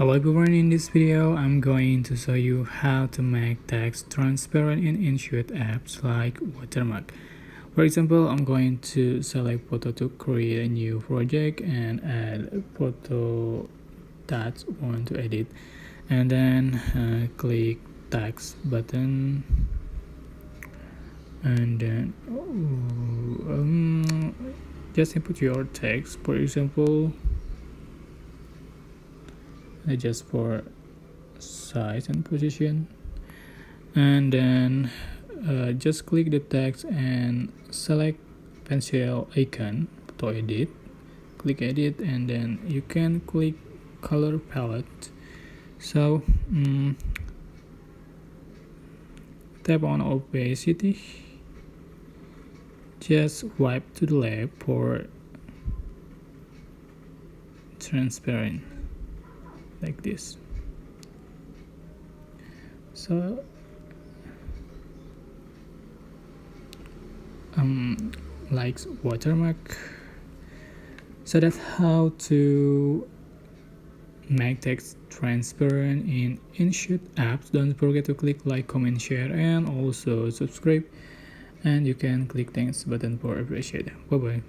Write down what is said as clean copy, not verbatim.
Hello everyone, in this video I'm going to show you how to make text transparent in InShot apps like watermark. For example, I'm going to select photo to create a new project and add a photo that I want to edit, and then click text button, and then just input your text. For example, adjust for size and position, and then just click the text and select pencil icon to edit. Click edit, and then you can click color palette. So tap on opacity, just wipe to the left for transparent, like this. So like watermark. So that's how to make text transparent in InShot apps. Don't forget to click like, comment, share, and also subscribe, and you can click thanks button for appreciate. Bye bye.